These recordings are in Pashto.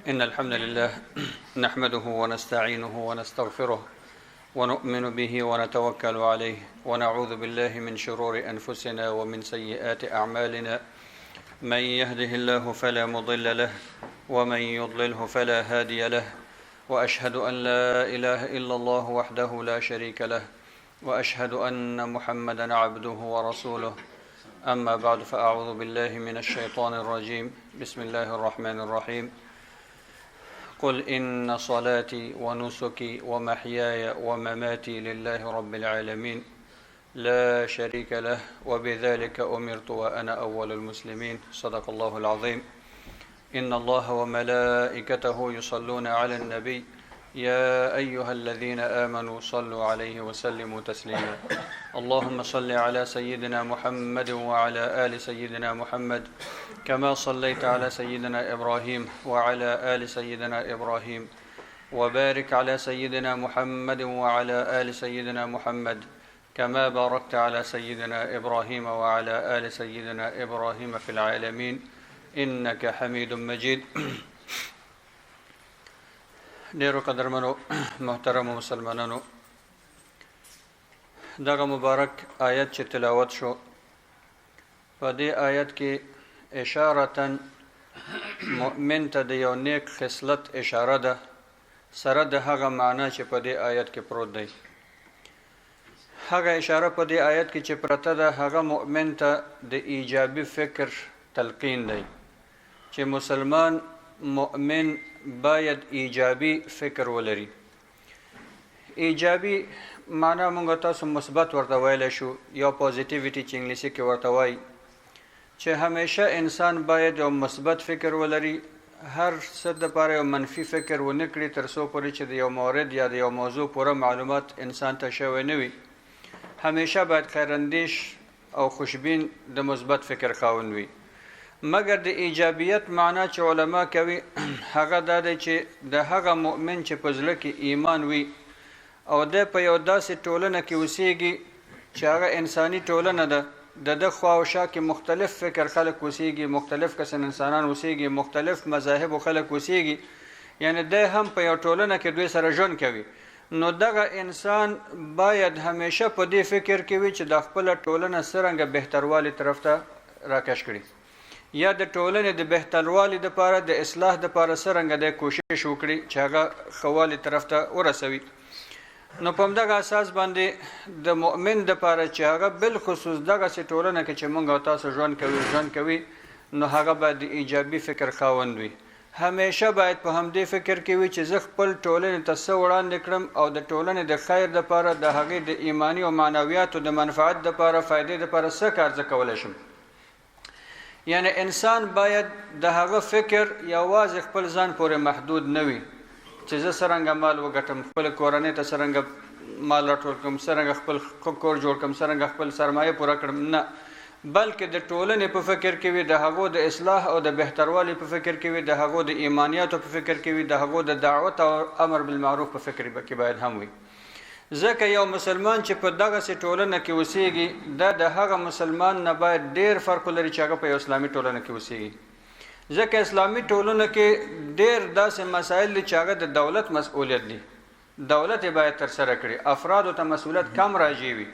إن الحمد لله نحمده ونستعينه ونستغفره ونؤمن به ونتوكل عليه ونعوذ بالله من شرور أنفسنا ومن سيئات أعمالنا. من يهده الله فلا مضل له ومن يضلله فلا هادي له، وأشهد أن لا إله إلا الله وحده لا شريك له، وأشهد أن محمدا عبده ورسوله. أما بعد، فأعوذ بالله من الشيطان الرجيم. بسم الله الرحمن الرحيم. قل إن صلاتي ونسكي ومحياي ومماتي لله رب العالمين لا شريك له وبذلك أمرت وأنا أول المسلمين. صدق الله العظيم. إن الله وملائكته يصلون على النبي يا أيها الذين آمنوا صلوا عليه وسلموا تسليما. اللهم صل على سيدنا محمد وعلى آل سيدنا محمد كما صليت على سيدنا إبراهيم وعلى آل سيدنا إبراهيم، وبارك على سيدنا محمد وعلى آل سيدنا محمد كما باركت على سيدنا إبراهيم وعلى آل سيدنا إبراهيم في العالمين إنك حميد مجيد. ډیرو قدرمنو محترم مسلمانانو، دغه مبارک آیت چې تلاوت شو، په دې آیت کې اشارتا مؤمن ته د یو نیک خصلت اشاره ده، سره د هغه معنا چې په دې آیت کې پروت دی. هغه اشاره په دې آیت کې چې پرته ده، هغه مؤمن ته د ایجابي فکر تلقین دی چې مسلمان مؤمن باید ایجابي فکر ولري. ایجابي معنا موږ تاسو مثبت ورته ویلی شو، یا پوزیټیویټي چې انګلیسي کې ورته وایي، چې همیشه انسان باید یو مثبت فکر ولري، هر څه دپاره یو منفي فکر ونه کړي تر څو پورې چې د یو مورد یا د یو موضوع پوره معلومات انسان ته شوی نه وي. همیشه باید خیراندیش او خوشبین د مثبت فکر خاوند وي. مګر د ایجابیت معنا چې علما کوي هغه دا دی چې د هغه مؤمن چې په زړه کې ایمان وي او د په یو داسې ټولنه کې اوسیږي چې هغه انساني ټولنه ده، د خوا او شا کې مختلف فکر خلک اوسیږي، مختلف قسم انسانان اوسیږي، مختلف مذاهب خلک اوسیږي، یعنی د هم په یو ټولنه کې دوی سره ژوند کوي. نو دغه انسان باید همیشه په دې فکر کې وي چې د خپله ټولنه څرنګه بهتروالي طرف ته راکش کړي، یا د ټولنې د بهتروالي دپاره د اصلاح دپاره څرنګه د کوشش وکړي چې هغه ښه والي طرف ته ورسوي. نو په همدغه اساس باندې د مؤمن دپاره چې هغه بالخصوص دغسې ټولنه کې چې موږ او تاسو ژوند کوي، نو هغه باید د ایجابي فکر خاوند وي. همیشه باید په همدې فکر کې وي چې زه خپل ټولنې ته څه وړاندې کړم او د ټولنې د خیر دپاره، د هغې د ایماني او معنویاتو د منفعت دپاره، فایدې دپاره څه کار زه کولی شم. یعنی انسان باید د هغه فکر یوازې خپل ځان پورې محدود نه وي چې زه څرنګه مال وګټم، خپل کورنۍ ته څرنګه مال راټول کړم، څرنګه خپل کور جوړ کړم، څرنګه خپل سرمایه پوره کړم، نه، بلکې د ټولنې په فکر کې وي، د هغو د اصلاح او د بهتروالي په فکر کې وي، د هغو د ایمانیاتو په فکر کې وي، د هغو د دعوت او امر بالمعروف په فکر کې باید هم وي. ځکه یو مسلمان چې په دغسې ټولنه کې اوسیږي، دا د هغه مسلمان نه باید ډېر فرق ولري چې هغه په یو اسلامي ټولنه کې اوسیږي. ځکه اسلامي ټولنه کې ډېر داسې مسایل دي چې هغه د دولت مسؤلیت دي، دولت یې باید ترسره کړي، افرادو ته مسؤلیت کم راجع وي.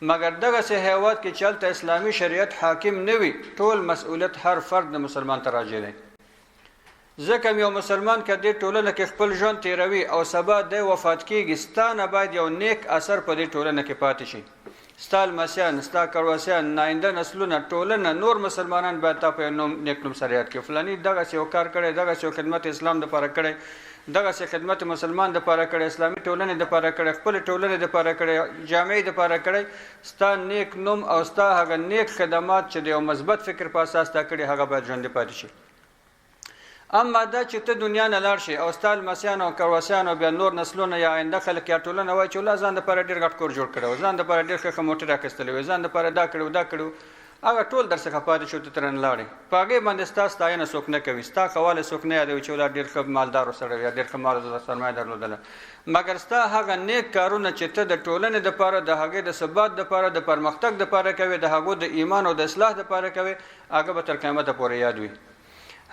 مګر دغسې هیواد کې چې هلته اسلامي شریعت حاکم نه وي، ټول مسؤلیت هر فرد د مسلمان ته راجع دی. ځکه یو مسلمان که دې ټولنه کې خپل ژوند تیروي او سبا دی وفات کېږي، ستا نه باید یو نیک اثر په دې ټولنه کې پاتې شي. ستا لمسیان، ستا کروسیان، ناینده نسلونه، ټولنه، نور مسلمانان باید تا په نیک نوم سره یاد کړي، فلاني دغسې یو کار کړی، دغسې یو خدمت اسلام دپاره کړی، دغسې خدمت مسلمان دپاره کړی، اسلامي ټولنې دپاره کړی، خپلې ټولنې دپاره کړی، جامعې دپاره کړی. ستا نیک نوم او ستا هغه نیک خدمات چې د یو مثبت فکر په اساس تا کړي، هغه باید ژوندي پاتې شي. اما دا چې ته دنیا نه لاړ شي او ستا لمسیان او کروسیان او بیا نور نسلونه یا آینده خلک یا ټولنه وایي چې والله ځان دپاره ډېر غټ کور جوړ کړی و، ځان دپاره ډېر ښه موټر اخیستلی و، ځان دپاره دا کړی و دا کړی و، هغه ټول در څخه پاتې شو، ته ترې نه لاړې، په هغې باندې ستا ستاینه څوک نه کوي، ستا ښه والی څوک نه یادوي چې والله ډېر ښه مالدار سړی و یا ډېر ښه مال سرمایه درلودله. مګر ستا هغه نیک کارونه چې ته د ټولنې دپاره، د هغې د ثبات دپاره، د پرمختګ دپاره کوې، د هغو د ایمان او د اصلاح دپاره کوې، هغه به تر قیامته پورې یاد وي.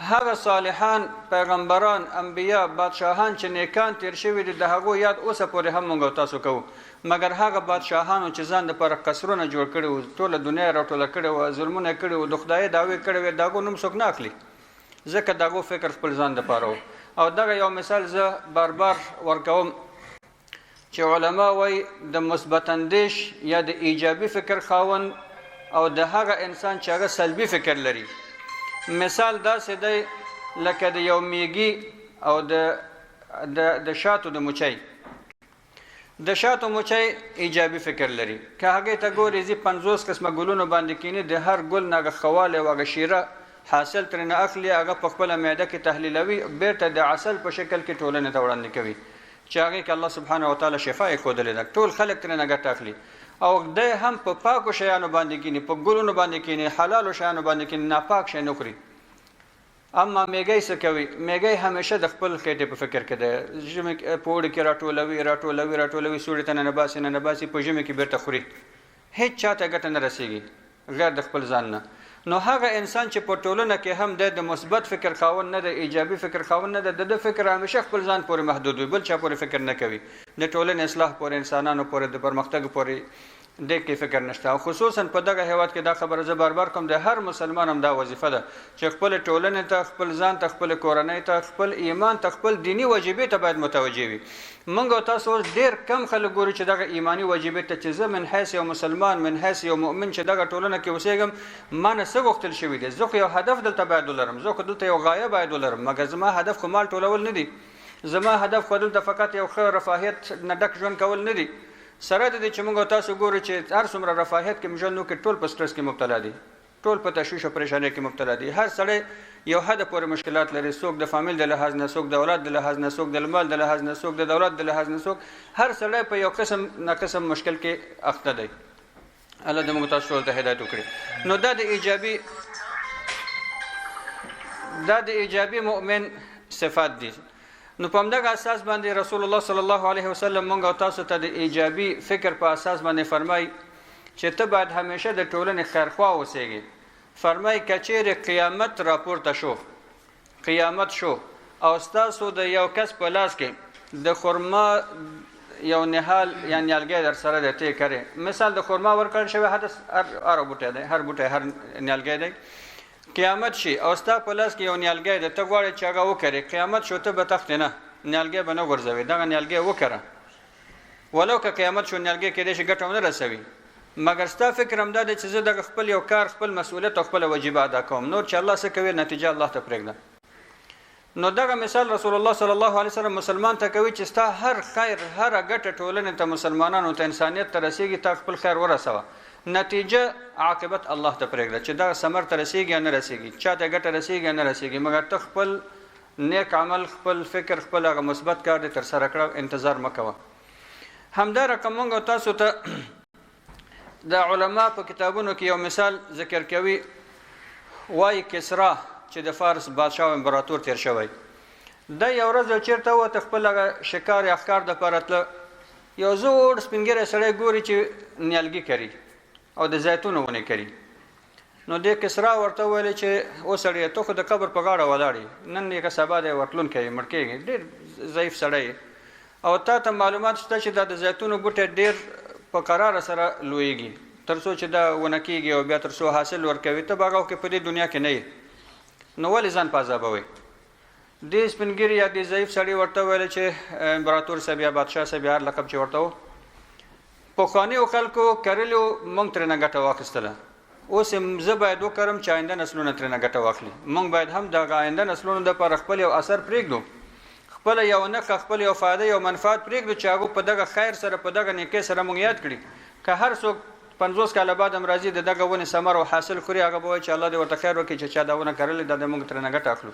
هغه صالحان پیغمبران انبیا بادشاهان چې نیکان تیر شوي دي د هغو یاد اوسه پورې هم موږ تاسو کوو مګر هغه بادشاهانو چې ځان دپاره قصرونه جوړ کړي وو ټوله دنیا راټوله کړې وه ظلمونه یې کړي وو د خدایي دعوې کړې وې د هغو نوم څوک نه اخلي ځکه د هغو فکر خپل ځان دپاره و او دغه یو مثال زه بار بار ورکوم چې علما وایي د مثبت اندیش یا د ایجابي فکر خاوند او د هغه انسان چې هغه سلبي فکر لري مثال داسې دی لکه د یو میږي او د شاتو د مچۍ د شاتو مچۍ ایجابي فکر لري که هغې ته ګورې زی 50 قسمه ګلونو باندې کینی د هر ګل نه هغه خوال او هغه شیره حاصل ترېنه اخلي هغه په خپله معده کې تحلیلوي بیرته د عسل په شکل کې ټولنې ته وړاندې کوي چې هغې کې الله سبحانه وتعالی شفا یې ښودلې ده ټول خلک ترېنه ګټه اخلي او دی هم په پاکو شیانو باندې کینی په ګلونو باندې کینی حلالو شیانو باندې کینی ناپاک شی نه خوري اما میږی څه کوي میږی همیشه د خپل خېټې په فکر کې ده ژمي په اوړي کې راټولوي سوړي ته نه باسي په ژمي کې بیرته خوري هیڅ چاته ګټه نه رسیږي غیر د خپل ځان نه نو هغه انسان چې په ټولنه کې هم د مثبت فکر خاوند نه د ایجابي فکر خاوند نه د فکر همیشه خپل ځان پورې محدود وي بل چا پورې فکر نه کوي د ټولنې اصلاح پورې انسانانو پورې د پرمختګ پورې د کې فکر نشته او خصوصا په دغه هیواد کې دا خبره زه بار بار کوم د هر مسلمان هم دا وظیفه ده چې خپل ټولنې ته خپل ځان ته خپل کورنۍ ته خپل ایمان ته خپل دینی واجبې ته باید متوجه وي موږ تاسو ډېر کم خلک ګورو چې دغه ایمانی واجبې ته چې زه من حیث یو مسلمان من حیث یو مؤمن چې دغه ټولنه کې اوسېږم ما نه څه غوښتل شوي دي زه خو یو هدف دلته باید ولرم زه خو دلته یو غایه باید ولرم مګر زما هدف خو مال ټولول نه دي زما هدف خو دلته فقط یو ښه رفاهیت نه ډک ژوند کول نه دي سره د دې چې موږ تاسو ګورو چې هر څومره رفاهیت کې ژوند وکړي ټول په سټرس کې مبتلا دي ټول په تشویش او پریشانۍ کې مبتلا دي هر سړی یو حد پورې مشکلات لري څوک د فامیل د لحاظ نه څوک د اولاد د لحاظ نه څوک د مال د لحاظ نه څوک د دولت د لحاظ نه څوک هر سړی په یو قسم نه قسم مشکل کې اخته دی الله دې موږ تاسو ته هدایت وکړي نو دا د ایجابي مؤمن صفات دي نو په همدغه اساس باندې رسول الله صلی الله علیه وسلم موږ تاسو ته د ایجابي فکر په اساس باندې فرمای چې ته باید همیشه د ټولنې خیرخوا اوسېږي فرمای کچېرې قیامت راپورته شو قیامت شو او ستاسو د یو کس په لاس کې د خرما یو نهال یا نیالګی در سره دی ته کرې مثال د خرما ورکړل شوی هر بوټی دی هر بوټی هر نیالګی دی قیامت شي او ستا په لاس کې یو نیالګی دی ته غواړې چې هغه وکړې قیامت شو ته به تختې نه نیالګی به نه غورځوې دغه نیالګی وکړه ولو که قیامت شو نیالګی کېدای شي ګټه ونه رسوي مګر ستا فکر همدا دی چې زه دغه خپل یو کار خپل مسؤلیت او خپله وجیبه ادا کوم نور چې الله څه کوي نتیجه الله ته پرېږده نو دغه مثال رسول الله صلی الله علیه وسلم مسلمان ته کوي چې ستا هر خیر هر ګټه ټولنې ته مسلمانانو ته انسانیت ته رسیږي تا خپل خیر ورسوه نتیجه عاقبت الله ته پرېږده چې دغه ثمر ته رسیږي یا نه رسیږي چا ته ګټه رسیږي یا نه رسیږي مګر ته خپل نیک عمل خپل فکر خپل هغه مثبت کار دې ترسره کړه انتظار مه کوه همدا رقم موږ تاسو ته د علما په کتابونو کې یو مثال ذکر کوي وایي کسرا چې د فارس بادشاه او امپراتور تیر شوی دا یو ورځ چیرته وته خپل هغه شکار یا ښکار دپاره تله یو زوړ سپین ږیری سړی ګوري چې نیالګي کري او د زیتونو ونې کري نو د کسرا ورته ویل چې او سړی ته خو د قبر په غاړه ولاړې نن یې که سبا دی ورتلونکی مړ کېږي ډېر ضعیف سړی او تا ته معلومات شته چې دا د زیتونو بوټی ډېر په قراره سره لویږي تر څو چې دا ونه کېږي او بیا تر څو حاصل ورکوي ته به هغه کې په دې دنیا کې نه یې نو ولې ځان په عذابوئ دې سپین ږیري یا دې ضعیف سړي ورته ویل چې امپراتور صاحب یا بادشاه صاحب یا هر لقب چې ورته و پخوانیو خلکو کرلو موږ ترېنه ګټه واخیستله اوس زه باید وکړم چې آینده نسلونه ترېنه ګټه واخلي موږ باید هم دغه آینده نسلونو دپاره خپل یو اثر پرېږدو خپله یو نښه خپل یو فایده یو منفعت پرېږدو چې هغو په دغه خیر سره په دغه نیکۍ سره موږ یاد کړي که هر څوک 50 کاله بعد هم راځي د دغه ونې ثمر او حاصل خوري هغه به وایي چې الله دې ورته خیر وکړي چې چا دا ونه کرلې دا د موږ ترېنه ګټه اخلو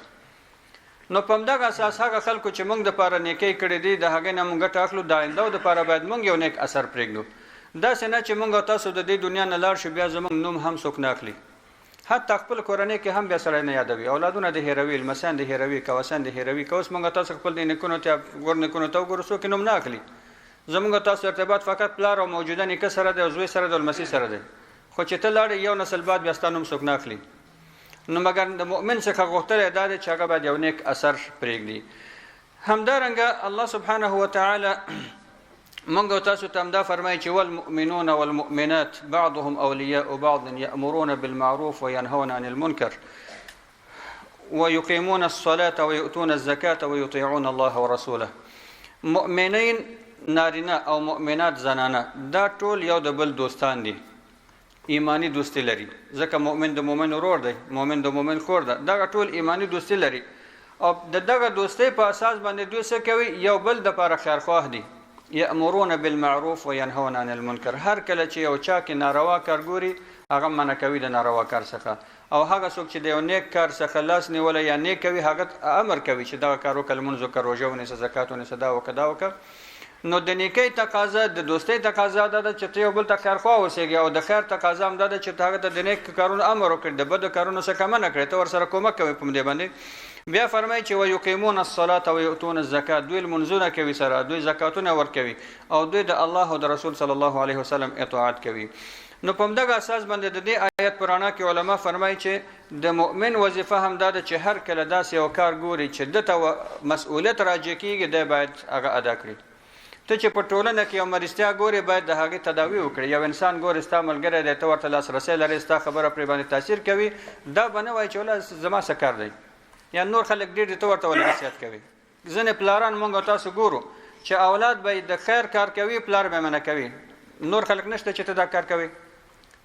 نو په همدغه اساس هغه خلکو چې موږ دپاره نیکۍ کړې دي د هغې نه موږ ګټه اخلو د آیندهو دپاره باید موږ یو نیک اثر پرېږدو داسې نه چې موږ تاسو د دې دنیا نه لاړ شو بیا زموږ نوم هم څوک نه اخلي حتی خپل کورنۍ کې هم بیا سړی نه یادوي اولادونه د هېروي لمسیان د هېروي کوسان د هېروي که اوس موږ تاسو خپل د نیکونو ته ګور نیکونو ته وګورو څوک نوم نه اخلي زموږ تاسو ارتباط فقط پلار او موجوده نیکه سره دی او زوی سره دی او لمسي سره دی خو چې ته لاړې یو نسل بعد بیا ستا نوم څوک نه اخلي نو مګر د مؤمن څخه غوښتل دا دی چې هغه باید یو نیک اثر پرېږدي. همدارنګه الله سبحانه وتعالی موږ او تاسو ته همدا فرمایي چې والمؤمنون والمؤمنات بعضهم اولیاء بعض یأمرون بالمعروف وینهون عن المنکر ويقيمون الصلاة ويؤتون الزكاة ويطيعون الله ورسوله. مؤمنین نارینه او مؤمنات زنانه دا ټول یو د بل دوستان دي، ایمانی دوستی لري، ځکه مؤمن د مؤمن ورور دی، مؤمن د مؤمن خور ده، دغه ټول ایمانی دوستی لري او د دغه دوستۍ په اساس باندې دوی څه کوي؟ یو بل دپاره خیرخواه دي. یأمرون بالمعروف وینهون عن المنکر. هر کله چې یو چا کې ناروا کار ګوري هغه منع کوي د ناروا کار څخه، او هغه څوک چې د یو نیک کار څخه لاس نیولی یا نیک کوي هغه امر کوي چې دغه کار وکړه، لمونځ وکړه، روژه ونیسه، زکات ونیسه، دا وکړه دا وکړه. نو د نیکۍ تقاضا د دوستۍ تقاضا دا ده چې ته یو بل ته خیرخواه اوسېږي، او د خیر تقاضا هم دا ده چې ته هغه ته د نیک کارونو امر وکړې، د بدو کارونو څخه منع کړې، ته ورسره کومک کوې په دې باندې. بیا فرمایي چې ویقیمون الصلاة ویؤتون الزکات. دوی لمونځونه کوي سره، دوی زکاتونه ورکوي او دوی د الله او د رسول صلی الله علیه وسلم اطاعت کوي. نو په همدغه اساس باندې د دې آیت په رڼا کې علما فرمایي چې د مؤمن وظیفه هم دا ده چې هر کله داسې یو کار ګوري چې دته مسؤلیت راجع کېږي دی باید هغه ادا کړي. ته چې په ټولنه کې یو مرستیا ګورې باید د هغې تداوي وکړي. یو انسان ګورې ستا ملګری دی، ته ورته لاسرسی لرې، ستا خبره پرې باندې تاثیر کوي، دا به نه وایي چې ولا زما څه کار دی، یا نور خلک ډېر دي ته ورته ولې نصیحت کوي. ځینې پلاران موږ او تاسو ګورو چې اولاد به د خیر کار کوي، پلار به منع کوي. نور خلک نشته چې ته دا کار کوي،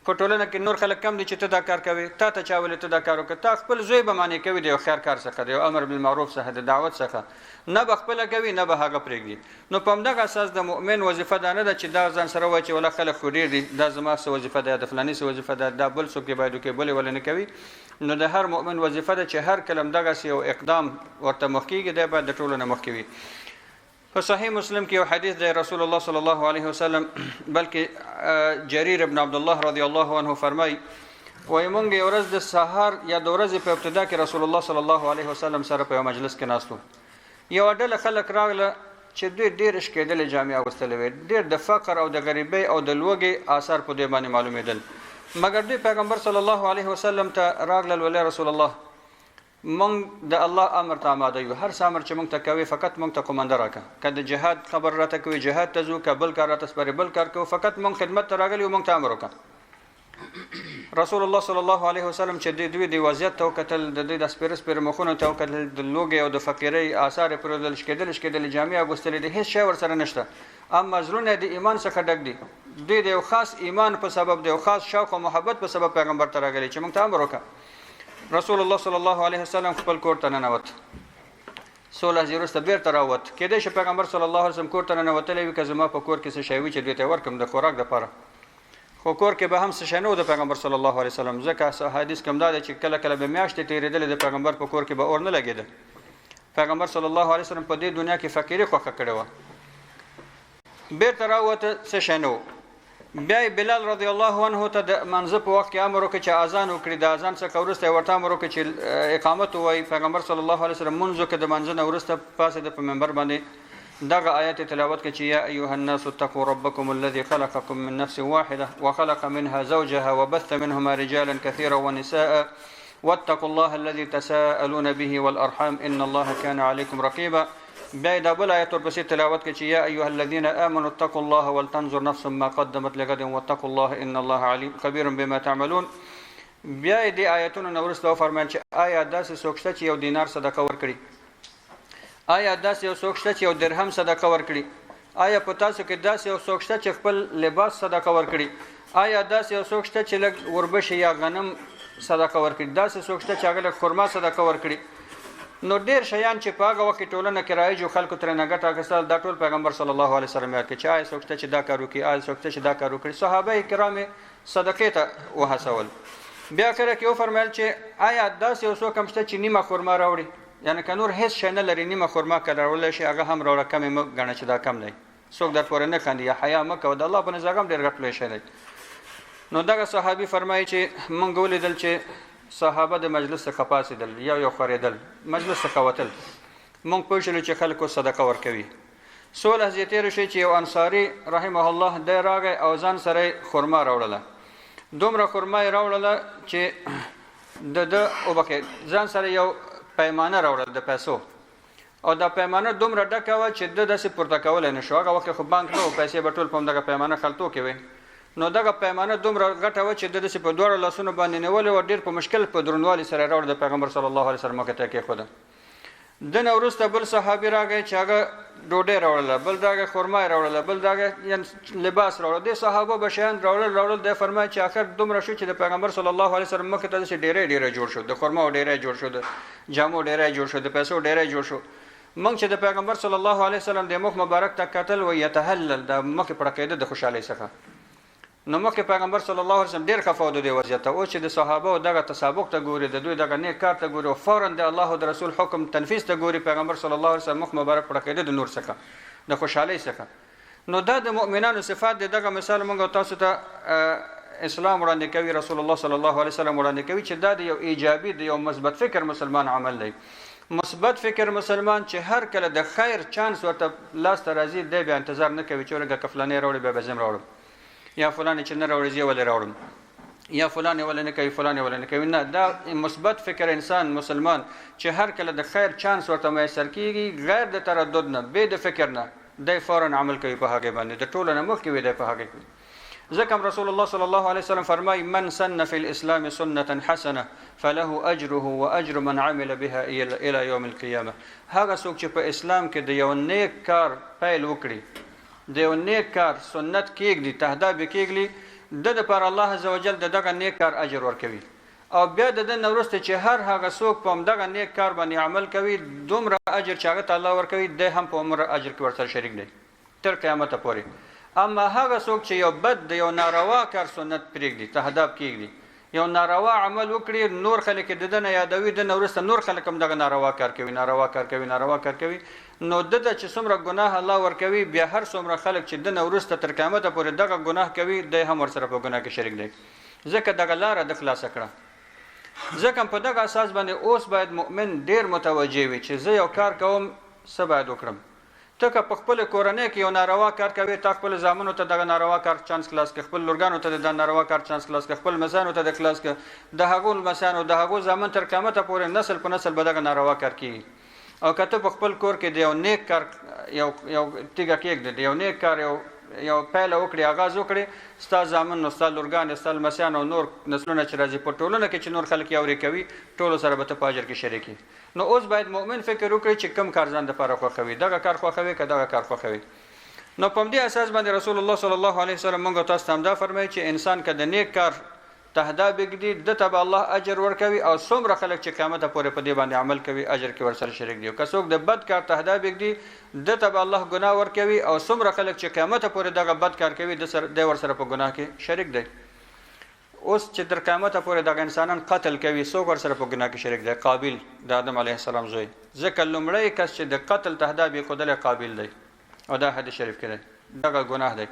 په ټولنه کې نور خلک کم دي چې ته دا کار کوي، تا ته چا ولې ته دا کار وکړه. تا خپل زوی به معنی کوي د یو خیر کار څخه، د یو امر بالمعروف څخه، د دعوت څخه، نه به خپله کوي نه به هغه پرېږدي. نو په همدغه اساس د مؤمن وظیفه دا نه ده چې دا ځان سره وایي چې ولا خلک خو ډېر دي، دا زما څه وظیفه ده، د فلاني څه وظیفه ده، دا بل څوک یې باید وکړي، بل یې ولې نه کوي. نو د هر مؤمن وظیفه ده چې هر کله همدغسې یو اقدام ورته مخ کېږي دی باید د ټولو نه مخکې وي. په صحیح مسلم کې یو حدیث دی، رسول الله صلی الله علیه وسلم بلکې جریر ابن عبدالله رضی الله عنه فرمایي وایي موږ یو ورځ د سهار یا د ورځې په ابتدا کې رسول الله صلی الله علیه وسلم سره په یو مجلس کې ناست وو. یوه ډله خلک راغله چې دوی ډېرې شکېدلې جامې اغوستلې وې، ډېر د فقر او د غریبۍ او د لوږې آثار په دوی باندې معلومېدل. مګر دوی پیغمبر صلی الله علیه وسلم ته راغلل، ولی رسول الله مونږ د الله امر ته آماده یو، هر څه امر چې مونږ ته کوي فقط مونږ ته قومنده راکړه، که د جهاد خبر راته کوي جهاد ته ځو، که بل کار راته سپاري بل کار کوو، فقط مونږ خدمت ته راغلي یو، مونږ ته امر وکړه. رسول الله صلی الله علیه وسلم چې دوی د وضعیت ته وکتل، د دوی د سپېره سپېره مخونو ته وکتل، د لوږې او د فقیرۍ آثار یې پرېښودل، شکېدلې جامې اغوستلې دي، هېڅ شی ورسره نشته، اما زړونه د ایمان څخه ډک دي. دوی د یو خاص ایمان په سبب، د یو خاص شوق او محبت په سبب پیغمبر ته راغلي چې مونږ ته امر وکړه. رسول الله صلی الله علیه وسلم خپل کور ته ننوت، څو لحظې وروسته بېرته راووت. کېدای شي پیغمبر صلی الله علیه وسلم کور ته ننوتلی وي که زما په کور کې څه شی وي چې دوی ته یې ورکړم د خوراک دپاره، خو کور کې به هم څه شی نه و د پیغمبر صلی الله علیه وسلم، ځکه حدیث کې هم دا دی چې کله کله به میاشتې تېرېدلې د پیغمبر په کور کې به اور نه لګېده. پیغمبر صلی الله علیه وسلم په دې دنیا کې فقیري خوښه کړې وه. بېرته راووته، څه شی نه و. بیا یې بلال رضی الله عنه ته د منځه په وخت کې امر وکړي چې اذان وکړي، د اذان څخه وروسته یې ورته امر وکړي چې اقامت ووایي. پیغمبر صلی الله علیه وسلم لمونځ وکړه، د منځه نه وروسته پاڅېده، په منبر باندې دغه آیات تلاوت کړي چې یا ایها الناس اتقوا ربکم الذي خلقکم من نفس واحده وخلق منها زوجها وبث منهما رجالا كثيرا ونساء واتقوا الله الذي تساءلون به والارحام ان الله كان عليكم رقيبا. بیا دا بل آیت ورپسې تلاوت کړي چې یا ایها الذین آمنوا اتقوا الله ولتنظر نفس ما قدمت لغد واتقوا الله ان الله علیم خبیر بما تعملون. بیا یې دې آیتونو نه وروسته وفرمیل چې آیا داسې څوک شته چې یو دینار صدقه ورکړي؟ آیا داسې یو څوک شته چې یو درهم صدقه ورکړي؟ آیا په تاسو کې داسې یو څوک شته چې خپل لباس صدقه ورکړي؟ آیا داسې یو څوک شته چې لږ وربشې یا غنم صدقه ورکړي؟ داسې څوک شته چې هغه لږ خرما صدقه ورکړي؟ نو ډېر شیان چې په هغه وخت کې ټولنه کې رایج و، خلکو ترې نه ګټه اخیستل، دا ټول پیغمبر صلی الله علیه وسلم یاد کړي چې آیا څوک شته چې دا کار وکړي، آیا څوک شته چې دا کار وکړي. صحابه کرام یې صدقې ته وهڅول. بیا کله کې وفرمیل چې آیا داسې یو څوک هم شته چې نیمه خرما راوړي، یعنی که نور هېڅ شی نه لري، نیمه خرما که راوړلی شي هغه هم راوړه، کم یې مه ګڼه چې دا کم دی، څوک در پورې نه خاندي یا حیا مه کوه، د الله په نزد هم ډېر غټ لوی شی دی. نو دغه صحابي فرمایي چې موږ ولیدل چې صحابه د مجلس څخه پاڅېدل، یو خورېدل، مجلس څخه وتل. موږ پوه شولو چې خلکو صدقه ورکوي. څو لحظې تېرې شوې چې یو انصاري رحمه الله دی راغی او ځان سره یې خرما راوړله. دومره خرما یې راوړله چې د وبکه ځان سره یو پیمانه راوړل د پیسو او دا پیمانه دومره ډکه وه چې د داسې پورته کولی نه شو. هغه وخت خو بانک نه و، پیسې به ټول په همدغه پیمانه خلطو کې وې. نو دغه پیمانه دومره غټه وه چې د داسې په دواړو لاسونو باندې نیولې وه، ډېر په مشکل په دروندوالي سره یې راوړه د پیغمبر صلی الله علیه وسلم مخې ته یې کېښوده. د نه وروسته بل صحابي راغی چې هغه ډوډۍ راوړله، بل راغی خرما یې راوړله، بل راغی لباس راوړله. دې صحابه به شیان راوړل. دی فرمایي چې آخر دومره شو چې د پیغمبر صلی الله علیه وسلم مخې ته داسې ډېری جوړ شو، د خرماو ډېری جوړ شو، د جامو ډېری جوړ شو، د پیسو ډېری جوړ شو. موږ چې د پیغمبر صلی الله علیه وسلم د مخ مبارک ته کتل و یتهلل، د مخ پړقېده د خوشحالۍ څخه. نو مخکې پیغمبر صلی الله علیه وسلم ډېر خفه و د دې وضعیت ته. اوس چې د صحابه دغه تسابق ته ګوري، د دوی دغه نیک کار ته ګوري او فوراً د الله او د رسول حکم تنفیذ ته ګوري، پیغمبر صلی الله علیه وسلم مخ مبارک پړقېده د نور څخه، د خوشحالۍ څخه. نو دا د مؤمنانو صفات دی. دغه مثال موږ تاسو ته اسلام وړاندې کوي، رسول الله صلی الله علیه وسلم وړاندې کوي چې دا د یو ایجابي، د یو مثبت فکر مسلمان عمل دی. مثبت فکر مسلمان چې هر کله د خیر چانس ورته لاس ته راځي، دی بیا انتظار نه کوي چې ورګه که فلانې راوړي بیا به زه هم راوړم، یا فلانې چې نه راوړي زه ولې راوړم، یا فلانې ولې نه کوي فلانې ولې نه کوي. نه، دا مثبت فکر انسان مسلمان چې هر کله د خیر چانس ورته میسر کېږي، غیر د تردد نه، بې د فکر نه، دی فوراً عمل کوي په هغې باندې، د ټولو نه مخکې وي دی په هغې کوي. ځکه رسول الله صلی الله علیه وسلم فرمایي من سن فی الاسلام سنة حسنه فله اجره واجر من عمل بها الى یوم القیامه. هغه څوک چې په اسلام کې د یو نیک کار پیل وکړي، د یو نیک کار سنت کېږدي، تهداب کېږدي، د دپاره الله عز وجل د دغه نیک کار اجر ورکوي. او بیا د ده نه وروسته چې هر هغه څوک په همدغه نیک کار باندې عمل کوي، دومره اجر چې هغه ته الله ورکوي، دی هم په عمر اجر کې ورسره شریک دی تر قیامته پورې. اما هغه څوک چې یو بد د یو ناروا کار سنت پرېږدي، تهداب کېږدي، یو ناروا عمل وکړي، نور خلک د ده نه یادوي، د نه وروسته نور خلک هم دغه ناروا کار کوي، نو د ته چې څومره ګناه الله ورکوي، بیا هر څومره خلک چې د نه وروسته تر قیامته پورې دغه ګناه کوي، دی هم ورسره په ګناه کې شریک دی. ځکه دغه لاره د خلاصه کړه. ځکه په دغه اساس باندې اوس باید مؤمن ډېر متوجه وي چې زه یو کار کوم، څه باید وکړم. ته که په خپل کورنۍ کې یو ناروا کار کوي، تا خپل زامنو ته دغه ناروا کار چانس خلاص کړه، خپل لورګانو ته د ناروا کار چانس خلاص کړه، خپل لمسیانو ته د خلاص کړه، د هغو لمسیانو د هغو زامن تر قیامته پورې نسل په نسل به دغه ناروا کار کېږي. او که ته په خپل کور کې د یو نیک کار یو تیږه کېږدې، د یو نیک کار یو پیله وکړي، آغاز وکړي، ستا زامن او ستا لورګان، ستا لمسیان او نور نسلونه چې راځي په ټولنه کې چې نور خلک یې اورې کوي، ټولو سره به ته په اجر کې شریک یې. نو اوس باید مؤمن فکر وکړي چې کوم کار ځان دپاره خوښوي، دغه کار خوښوي که دغه کار خوښوي. نو په همدې اساس باندې رسول الله صلی الله علیه وسلم موږ تاسو ته همدا فرمایي چې انسان که د نیک کار تهداب کېږدي، ده ته به الله اجر ورکوي، او څومره خلک چې قیامته پورې په دې باندې عمل کوي، اجر کې ورسره شریک دي. که څوک د بد کار تهداب کېږدي، ده ته به الله ګناه ورکوي، او څومره خلک چې قیامته پورې دغه بد کار کوي، دی ورسره په ګناه کې شریک دی. اوس چې تر قیامته پورې دغه انسانان قتل کوي، څوک ورسره په ګناه کې شریک دی؟ قابیل، د آدم علیه السلام زوی. ځکه لومړی کس چې د قتل تهداب یې ښودلی قابیل دی، او دا حدیث شریف کې دی، دغه ګناه دی.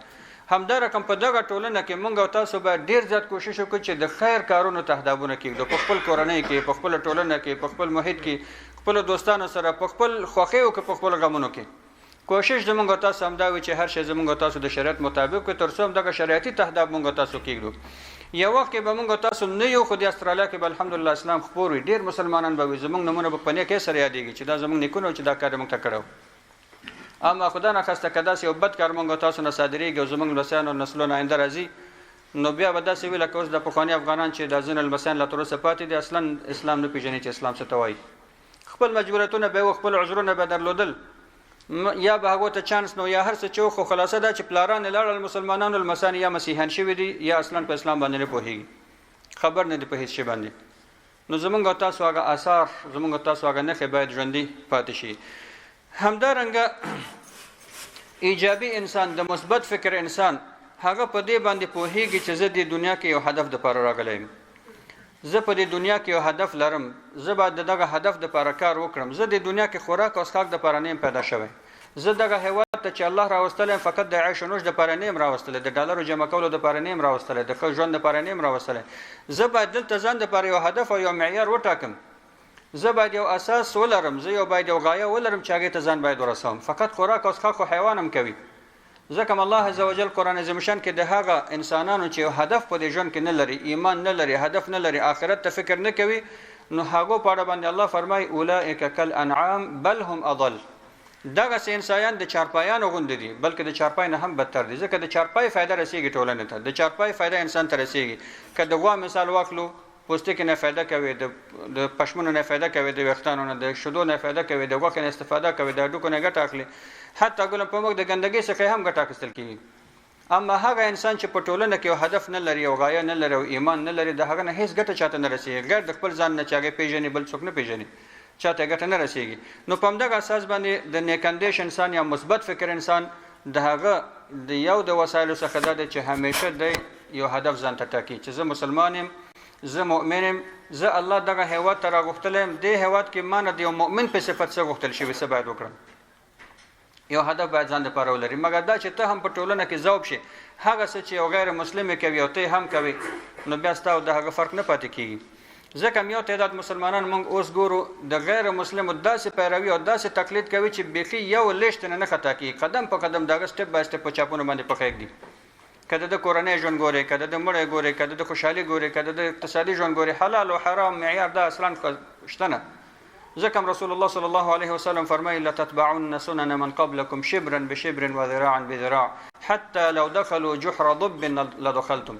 همدا رقم په دغه ټولنه کې موږ او تاسو باید ډېر زیات کوشش وکړو چې د خیر کارونو تهدابونه کېږدو، په خپل کورنۍ کې، په خپله ټولنه کې، په خپل محیط کې، خپلو دوستانو سره، په خپل خوښیو کې، په خپلو غمونو کې. کوشش زموږ او تاسو همدا وي چې هر شی زموږ او تاسو د شریعت مطابق وي، تر څو همدغه شریعتي تهداب موږ او تاسو کېږدو. یو وخت کې به موږ او تاسو نه یو، خو د استرالیا کې به الحمدلله اسلام خپور وي، ډېر مسلمانان به وي، زموږ نومونه به په نیکۍ سره یادېږي چې دا زموږ نیکونه چې دا کار یې موږ ته کړی. اما خدا نخواسته که داسې یو بد کار موږ تاسو نه صادرېږي او زموږ لمسیان او نسلونه آینده راځي، نو بیا به داسې وي لکه اوس د پخواني افغانان چې دا ځینې لمسیان لا تر اوسه پاتې دي، اصلا اسلام نه پېژني چې اسلام څه ته وایي. خپل مجبوریتونه به یې خپل عذرونه به درلودل، یا به هغو ته چانس نو یا هر څه چې و، خو خلاصه دا چې پلاران یې لاړل مسلمانانو لمسیان یا مسیحیان شوي دي، یا اصلا په اسلام باندې نه پوهېږي، خبر نه دي په هېڅ شي باندې. نو زموږ او تاسو هغه آثار، زموږ او تاسو هغه نښې باید ژوندي پاتې شي. همدارنګه ایجابي انسان، د مثبت فکر انسان، هغه په دې باندې پوهېږي چې زه دې دنیا کې یو هدف دپاره راغلی یم، زه په دې دنیا کې یو هدف لرم، زه باید د دغه هدف دپاره کار وکړم، زه د دنیا کې خوراک او څښاک دپاره نه یم پیدا شوی، زه دغه هیواد ته چې الله راوستلی یم فقط د عیش و نوش دپاره نه یم راوستلی، د ډالرو جمع کولو دپاره نه یم راوستلی، د ښه ژوند دپاره نه یم راوستلی. زه باید دلته ځان دپاره یو هدف او یو معیار وټاکم، زه باید یو اساس ولرم، زه باید یو غایه ولرم چې هغې ته ځان باید ورسوم. فقط خوراک او څښاک خو حیوان هم کوي، ځکه الله عز وجل قرآن عظیم شان کې د هغه انسانانو چې هدف په دې ژوند کې نه لري، ایمان نه لري، هدف نه لري، آخرت ته فکر نه کوي، نو هغو په اړه باندې الله فرمایي اولئک کالانعام بل هم اضل. دغسې انسانان د چارپایانو غوندې دي، بلکې د چارپای نه هم بدتر دي، ځکه د چارپای فایده رسیږي ټولنې ته، د چارپای فایده انسان ته رسیږي. که د غوا مثال واخلو، پوستکي نه فایده کوي، د پشمونو نه فایده کوي، د ویښتانو نه، د شیدو نه فایده کوي، د غوښې نه استفاده کوي، د هډوکو نه ګټه اخلي، حتی ګوله په موږ د ګندګۍ څخه هم ګټه اخیستل کېږي. اما هغه انسان چې په ټولنه کې یو هدف نه لري، یو غایه نه لري، او ایمان نه لري، د هغه نه هیڅ ګټه چاته نه رسیږي، غیر د خپل ځان نه چې هغه پېژني بل څوک نه پېژني، چاته ګټه نه رسیږي. نو په همدغه اساس باندې د نیکندیش انسان یا مثبت فکر انسان د هغه د یو د وسایلو څخه دا دی چې همیشه د یو هدف ځان ته ټاکي چې زه مسلمان یم، زه مؤمن یم، زه الله دغه هیواد ته راغوښتلی یم، دې هیواد کې ما نه د یو مؤمن په صفت څه غوښتل شوي، څه باید وکړم، یو هدف باید ځان دپاره ولري. مګر دا چې ته هم په ټولنه کې ذوب شي، هغه څه چې یو غیر مسلم کوي او ته هم کوي، نو بیا ستا او د هغه فرق نه پاتې کېږي. ځکه یو تعداد مسلمانان موږ اوس ګورو د غیر مسلمو داسې پیروي او داسې تقلید کوي چې بیخي یو لیشت نه خطا کېږي، قدم په قدم د هغه سټپ بای سټپ په چاپونو باندې پخې ږدي. که د کورنۍ ژوند ګورې، که د مړی ګورې، که د خوشحالي ګورې، که د اقتصادي ژوند ګورې، حلال او حرام معیار دا اصلا شته نه. ځکه رسول الله صلی الله علیه وسلم فرمایي لتتبعن سنن من قبلکم شبرا بشبر وذراعا بذراع حتى لو دخلوا جحر ضب لدخلتم،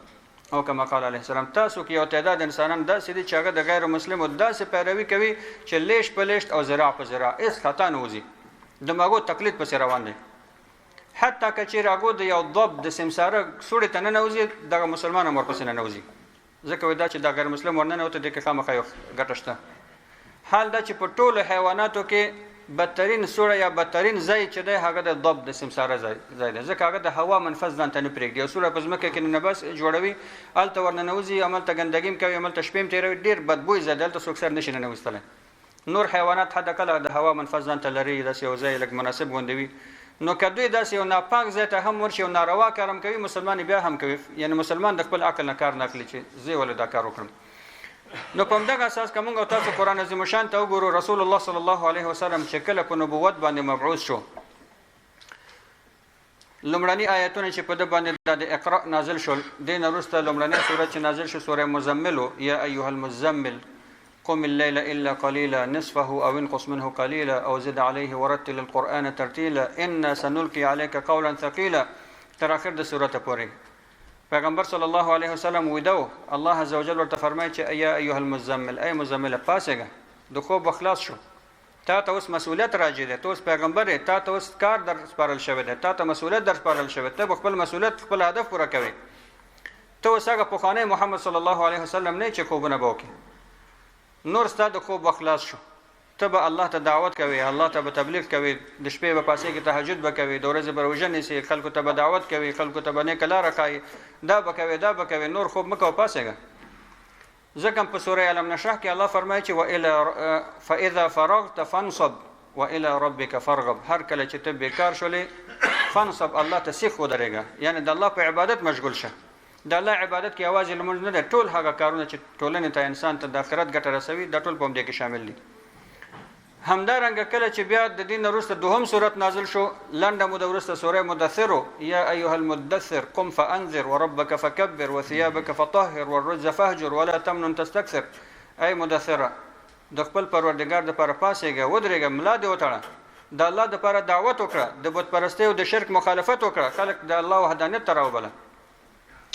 او کما قال علیه السلام. تاسو کې یو تعداد انسانان داسې دي چې هغه د غیر مسلمو داسې پیروي کوي چې لیش په لیشت او ذراع په ذراع هېڅ خطا نه وځي، د مغو تقلید پسې روان دی. حتی که چېرې هغو د یو ضب د سمساره سوړې ته ننوځي، دغه مسلمان هم ورپسې ننوځي، ځکه وایي دا چې دا غیر مسلم ورننوته دې کې خامخا یو ګټه شته. حال دا چې په ټولو حیواناتو کې بدترین سوړه یا بدترین ځای چې دی هغه د ضب د سمساره ځای دی، ځکه هغه د هوا منفذ ځان ته نه پرېږدي. یو سوړه په ځمکه کې نه بس جوړوي، هلته ورننوځي، هملته ګندګي هم کوي، هملته شپې هم تېروي، ډېر بدبوی ځای دی، هلته څوک سر نشي ننویستلی. نور حیوانات حد اقل د هوا منفذ ځان ته لري، داسې یو ځای لږ مناسب غوندې وي. نو که دوی داسې یو ناپاک ځای ته هم ورشي او ناروا کار هم کوي، مسلمان بیا هم کوي، یعنې مسلمان د خپل عقل نه کار نه اخلي چې زه یې ولې دا کار وکړم. نو په همدغه اساس که موږ او تاسو قرآن عظیم الشان ته وګورو، رسول الله صلی الله علیه وسلم چې کله په نبوت باندې مبعوث شو، لومړني آیتونه چې په ده باندې د اقرا نازل شول، دې نه وروسته لومړنۍ سورت چې نازل شو سوره مزمل و، یا ایها المزمل قم الليل الا قليلا نصفه او انقص منه قليلا او زد عليه ورتل القرآن ترتيلا انا سنلقي عليك قولا ثقيلا، تر اخر د سورته پورې. پیغمبر صلی الله علیه وسلم ویدو، الله عز وجل ورته فرمایي چې یا ایها المزمل، ای مزمل پاسېږه، د خوب خلاص شو، تا ته اوس مسؤلیت راځي دی، ته اوس پیغمبر یې، تا ته اوس کار در سپارل شوی دی، تا ته مسؤلیت در سپارل شوی، ته به خپل مسؤلیت خپل هدف پوره کوې. ته اوس هغه پخوانی محمد صلی الله علیه وسلم نه چې خوبونه به وکړې، نور ستا د خوب خلاص شو، ته به الله ته دعوت کوي، الله ته به تبلیغ کوي، د شپې به پاسېږي، تهجد به کوي، د ورځې به روژه نیسي، خلکو ته به دعوت کوي، خلکو ته به نیکه لاره ښایي، دا به کوي دا به کوي، نور خوب مه کوه، پاسېږه. ځکه په سوره علم نشرح کې الله فرمایي چې فاذا فرغت فانصب والى ربك فارغب، هر کله چې ته بیکار شولې فانصب، الله ته سیخ ودرېږه، یعنې د الله په عبادت مشغول شه. د الله عبادت کې یوازې لمونځ نه دی، ټول هغه کارونه چې ټولنې ته انسان ته د آخرت ګټه رسوي، دا ټول په همدې کې شامل دي. همدارنګه کله چې بیا د دین وروسته دوهم سورت نازل شو، لنډه موده وروسته سوره مدثر، یا ایها المدثر قم فانذر وربك فكبر وثيابك فطهر والرجز فهجر ولا تمنن تستكثر. ای مدثره، د خپل پروردګار دپاره پاسېږه، ودرېږه، ملا دې وتړه، د الله دپاره دعوت وکړه، د بت پرستۍ او د شرک مخالفت وکړه، خلک د الله وحدانیت ته راوبله.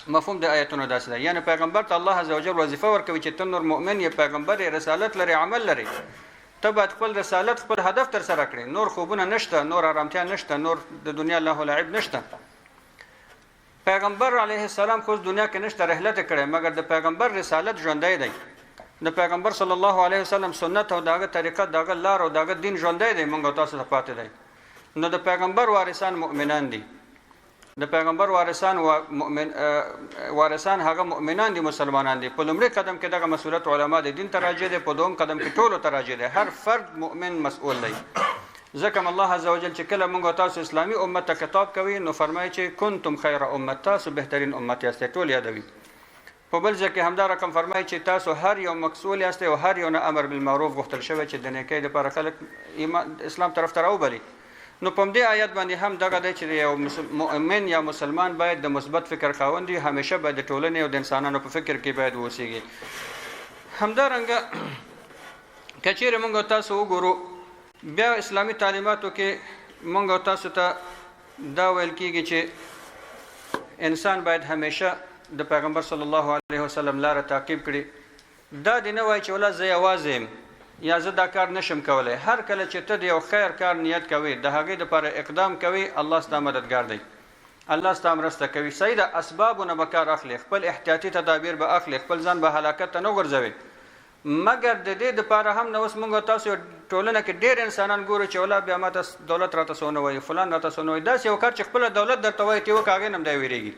مفهوم د آیتونو داسې ده، یعنی پیغمبر ته الله عز وجل وظیفه ورکوي چې ته نور مؤمن یې، پیغمبر یې، رسالت لري، عمل لري، ته باید خپل رسالت خپل هدف تر سره کړې، نور خوبونه نشته، نور آرامتیا نشته، نور د دنیا له لعب نشته. پیغمبر علیه السلام خو دنیا کې نشته رحلت کړی، مګر د پیغمبر رسالت ژوندی دی، د پیغمبر صلی الله علیه وسلم سنت او دغه طریقه، دغه لار او دغه دین ژوندی دی، موږ تاسو ته پاتې دی. نو د پیغمبر وارثان مؤمنان دي، د پیغمبر وارثان هغه مؤمنان دي، مسلمانان دي. په لومړي قدم کې دغه مسؤلیت علما د دین ته راجع دی، په دوم قدم کې ټولو ته راجع دی، هر فرد مؤمن مسؤول دی. ځکه الله عز وجل چې کله موږ تاسو اسلامي امت ته خطاب کوي، نو فرمایي چې کنتم خیر امت، تاسو بهترین امت یاستئ، ټول یادوي. په بل ځای کې همدا رقم فرمایي چې تاسو هر یو مسؤول یاستئ او هر یو نه امر بالمعروف غوښتل شوی چې د نیکۍ دپاره خلک اسلام طرف ته راوبلي. نو په دې آیت باندې هم دغه دی چې یو مؤمن یا مسلمان باید د مثبت فکر خاوند وي، همیشه باید د ټولنې او د انسانانو په فکر کې باید اوسیږي. همدارنګه که چیرې موږ تاسو وګورو بیا اسلامي تعلیماتو کې موږ تاسو ته دا ویل کېږي چې انسان باید همیشه د پیغمبر صلی الله علیه وسلم لاره تعقیب کړي. دا دی نه وایي چې ولا زه یوازې یم یا زه دا کار نشم کولی. هر کله چې ته د یو خیر کار نیت کوي، د هغې دپاره اقدام کوي، الله ستا مددګار دی، الله ستا مرسته کوي. صحیح ده، اسبابو نه به کار اخلي، خپل احتیاطي تدابیر به اخلي، خپل ځان به هلاکت ته نه غورځوي. مګر د دې دپاره هم نه اوس موږ تاسو ټولنه کې ډېر انسانان ګورو چې ولا بیا ماته دولت راته څه ونه وایي، فلان راته څه ونه وایي. داسې یو کار چې خپله دولت درته وایي ته وکړه، هغې نه هم دی ویرېږي.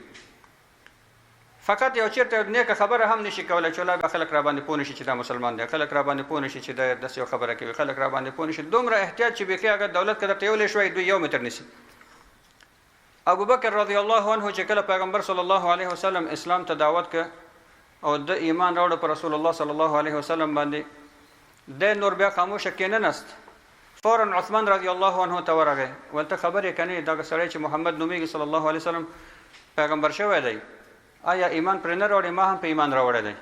فقط یو چېرته نیکه خبره هم نشي کولی چې ولا بیا خلک را باندې پوه نشي چې دا مسلمان دی، خلک را باندې پوه نشي چې دا داسې یو خبره کوي، خلک را باندې پوه نشي. دومره احتیاط چې بیخي هغه دولت که درته یولی شوی دوی 1 متر نیسي. ابوبکر رضی الله عنه چې کله پیغمبر صلی الله علیه وسلم اسلام ته دعوت که او د ایمان راوړه په رسول الله صلی الله علیه وسلم باندې، د نور بیا خاموشه کېننست. فورا عثمان رضی الله عنه ته ورغی، ورته خبرې کنې دغه سړی چې محمد نومیږي صلی الله علیه وسلم پیغمبر شوی دی، آیا ایمان پرې نه راوړي؟ ما هم په ایمان راوړی دی.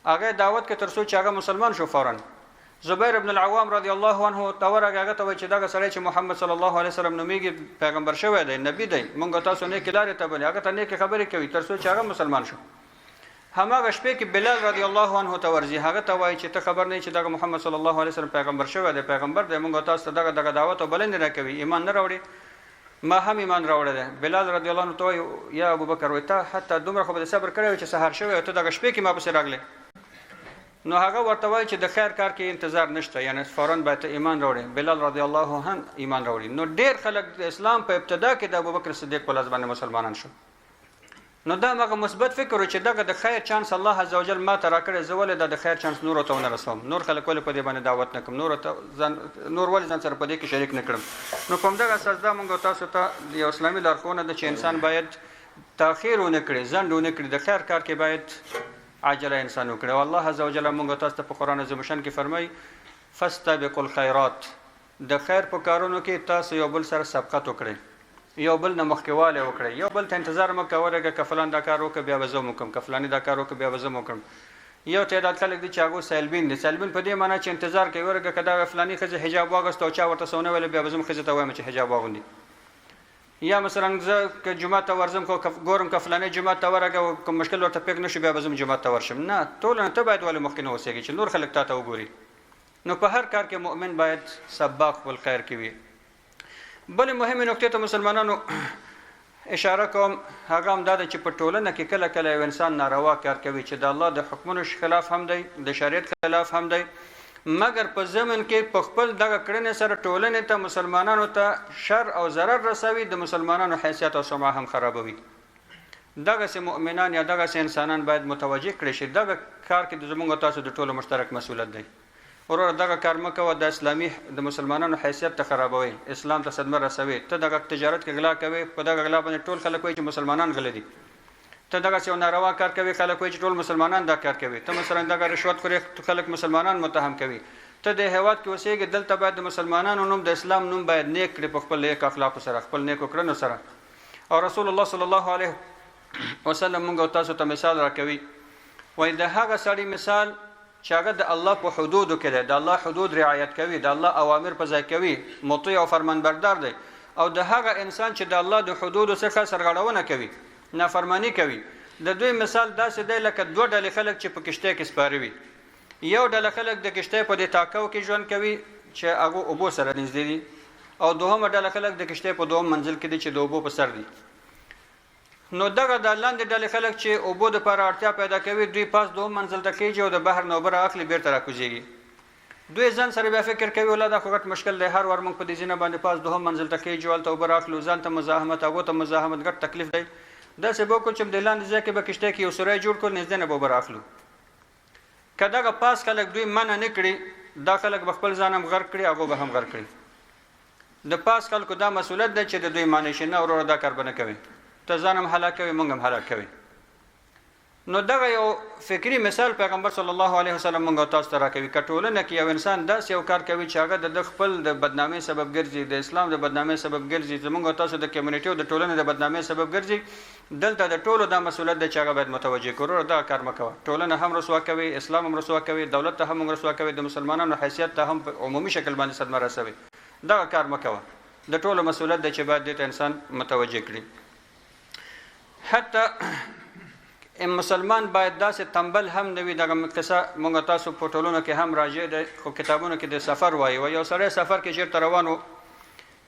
هغه دعوت کې تر څو چې هغه مسلمان شو، فورا زبیر ابن العوام رضی الله عنه ته ورغی، هغه ته وایي چې دغه سړی چې محمد صلی الله علیه وسلم نومیږي پیغمبر شوی دی، نبی دی، مونږ تاسو نیکې لارې ته بولي. هغه ته نیکې خبرې کوي تر څو چې هغه مسلمان شو. هماغه شپې کې بلال رضی الله عنه ته ورځي، هغه ته وایي چې ته خبر نه چې دغه محمد صلی الله علیه وسلم پیغمبر شوی دی، پیغمبر دی، مونږ تاسو ته دغه دعوت او بلنې راکوي، ایمان نه راوړي. ما هم ایمان راوړی دی. بلال رضی الله عنه ته وایي یا ابوبکر وایي ته حتی دومره خو به د صبر کړی وي چې سهار شوی او ته دغه شپې کې ما پسې راغلی. نو هغه ورته وایي چې د خیر کار کې انتظار نشته، یعنی فوراً باید ته ایمان راوړې. بلال رضی الله عنه ایمان راوړي. نو ډېر خلک د اسلام په ابتدا کې د ابوبکر صدیق په لاس باندې مسلمانان شو. نو دا هغه مثبت فکر و چې دغه د خیر چانس الله عزوجل ما ته راکړی، زه ولې د خیر چانس نورو ته ونه رسوم، نور خلک ولې په دې باندې دعوت نه کړم، نور ولې ځان سره په دې کې شریک نه کړم. نو په همدغه اساس دا موږ تاسو ته یو اسلامي لارښوونه ده چې انسان باید تاخیر ونه کړي، ځنډ ونه کړي، د خیر کار کې باید عاجله انسان وکړي. او الله عزوجل موږ تاسو ته په قرآن عظیم الشان کې فرمایي فاستبقوا الخیرات، د خیر په کارونو کې تاسو یو بل سره سبقت وکړئ، یو بل نه مخکېوالی وکړئ، یو بل ته انتظار مه کوه ورګه که فلان دا کار وکړه بیا به زه هم وکړم، که فلاني دا کار وکړه بیا به زه هم وکړم. یو تعداد خلک دي چې هغوی سیلبین دي. سیلبین په دې معنا چې انتظار کوي ورګه که دا فلاني ښځې حجاب واغوسته او چا ورته څه ونه ویله بیا به زه هم ښځې ته وایم چې حجاب واغوندي. یا مثلا زه که جومات ته ورځم خو ګورم که فلاني جومات ته ورغه او که مشکل ورته پیښ نه شي بیا به زه هم جومات ته ورشم. نه، ټولنه ته باید ولې مخکې نه اوسېږي چې نور خلک تا ته وګوري. نو په هر کار کې مؤمن باید سباق بالخیر کې وي. بلې مهمې نکتې ته مسلمانانو اشاره کوم، هغه هم دا ده چې په ټولنه کې کله کله یو انسان ناروا کار کوي چې د الله د حکمونو خلاف هم دی، د شریعت خلاف هم دی، مګر په ضمن کې په خپل دغه کړنې سره ټولنې ته مسلمانانو ته شر او ضرر رسوي، د مسلمانانو حیثیت او سمعه هم خرابوي. دغسې مؤمنان یا دغسې انسانان باید متوجه کړي شي دغه کار کې زموږ تاسو د ټولو مشترک مسؤلیت دی. وروره دغه کار مه کوه، د اسلامي د مسلمانانو حیثیت ته خرابوي، اسلام ته صدمه رسوي. ته دغه تجارت کې غلا کوي، په دغه غلا باندې ټول خلک وایي چې مسلمانان غله دي. ته دغسې یو ناروا کار کوي، خلک وایي چې ټول مسلمانان دا کار کوي. ته مثلا دغه رشوت خورې، خلک مسلمانان متهم کوي. ته د هېواد کې اوسېږې، دلته باید د مسلمانانو نوم د اسلام نوم باید نیک کړي په خپل نیک اخلاقو سره، خپل نیکو کړنو سره. او رسول الله صلی الله علیه وسلم موږ تاسو ته مثال راکوي، وایي د هغه سړي مثال چې هغه د الله په حدودو کې دی، د الله حدود رعایت کوي، د الله اوامر په ځای کوي، مطیع او فرمانبردار دی. او د هغه انسان چې د الله د حدودو څخه سرغړونه کوي، نافرمانی کوي، د دوی مثال داسې دی لکه دوه ډلې خلک چې په کشتۍ کې سپاره وي. یو ډله خلک د کشتۍ په دې تاکو کې ژوند کوي چې هغه اوبو سره نږدې دي، او دوهمه ډله خلک د کشتۍ په دوم منزل کې دي چې د اوبو په سر دي. نو دغه د لاندې ډلې خلک چې اوبو دپاره اړتیا پیدا کوي، دوی پاس دوم منزل ته خیږي او د بحر نه اوبه رااخلي بېرته راکوزېږي. دوی ځان سره بیا فکر کوي ولا دا خو غټ مشکل دی، هر وار موږ په دې ځینه باندې پاس دوهم منزل ته خیږو، هلته اوبه رااخلو، ځان ته مزاحمت، هغو ته مزاحمت، ګټ تکلیف دی. داسې به وکړو چې د لاندې ځای کې به کشتۍ کې یو سوری جوړ کړو، نږدې نه به اوبه رااخلو. که دغه پاس خلک دوی منع نه کړي، دا خلک به خپل ځان هم غرق کړي، هغو به هم غرق کړي. د پاس خلکو دا مسؤلیت دی چې د دوی معنی شي، نه وروره دا کار به نه کوي، ته ځان هم هلاک کوي، موږ هم هلاک کوي. نو دغه یو فکری مثال پیغمبر صلی الله علیه وسلم موږ تاسو ته راکوي کټولنه کې یو انسان داس یو کار کوي چې هغه د خپل د بدنامۍ سبب ګرځي د اسلام د بدنامۍ سبب ګرځي زموږ تاسو د کمیونټي او د ټولنې د بدنامۍ سبب ګرځي دلته د ټولو د مسولیت د چاغه باید متوجه کړو دا کار مکوه ټولنه هم رسوا کوي اسلام هم رسوا کوي دولت ته هم رسوا کوي د مسلمانانو حیثیت ته هم په عمومي شکل باندې صدمه رسوي دا کار مکوه د ټولو مسولیت د چې باید د انسان متوجه کړي حتی مسلمان باید داسې تنبل هم نه وي دغه قصه موږ تاسو په ټولنو کې هم راجع ده خو کتابونو کې د سفر وایي و یو سړی سفر کې چېرته روان و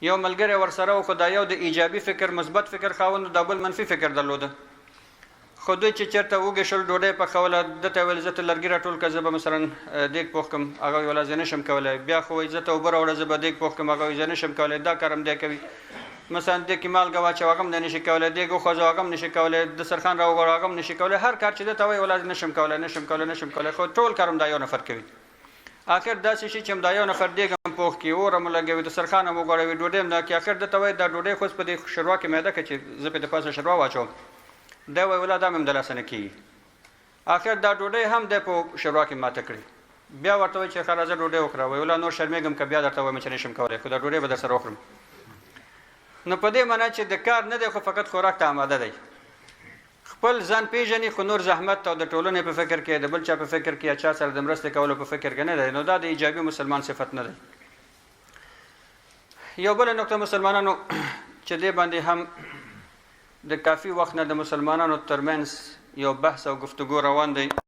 یو ملګری ورسره و خو دا یو د ایجابي فکر مثبت فکر خاوند دا بل منفي فکر درلوده خو دوی چې چېرته وږې شول ډوډۍ پخوله ده ته ویل زه ته لرګي راټول کړه زه به مثلا دیګ پوخ کړم هغه ویل زه نشم کولی بیا خو وایي زه ته اوبه راوړه زه به دیګ پوخ کړم هغه وایي زه نشم کولی دا کار هم دی کوي مثلا د کې مالګه واچو هغه هم نه نشي کولی دیګ وخوځو هغه هم نشي کولی دسترخوان راوغواړو هغه هم نشي کولی هر کار چې ده ته وایي ولا نشم کولی خو ټول کار هم دا یو نفر کوي اخر داسې شي چې هم دا یو نفر دیګ هم پوخ کړي اور هم لګوي دسترخوان هم وغوړوي ډوډۍ هم دا کړي اخر ده ته وایي دا ډوډۍ خو په دې شوروا کې میده کړه چې زه پې د پاسه شوروا واچوم دا وایي ولا دا مې هم د لاسه نه کېږي اخر دا ډوډۍ هم دی په شوروا کې ماته کړي بیا ورته وایي چې ښه راځه ډوډۍ وخوره وایي ولا نور شرمېږم که بیا درته وایم چې نشم کولی خو دا ډوډۍ به در سره وخورم نو په دې معنا چې د کار نه دی خو فقط خوراک ته آماده دی خپل ځان پیژني خو نور زحمت او د ټولنې په فکر کې د بل چا په فکر کې یا چا سره د مرستې کولو په فکر کې نه دی نو دا د ایجابي مسلمان صفت نه دی یو بله نقطه مسلمانانو چې دې باندې هم د کافي وخت نه د مسلمانانو ترمنځ یو بحث او گفتگو روان دی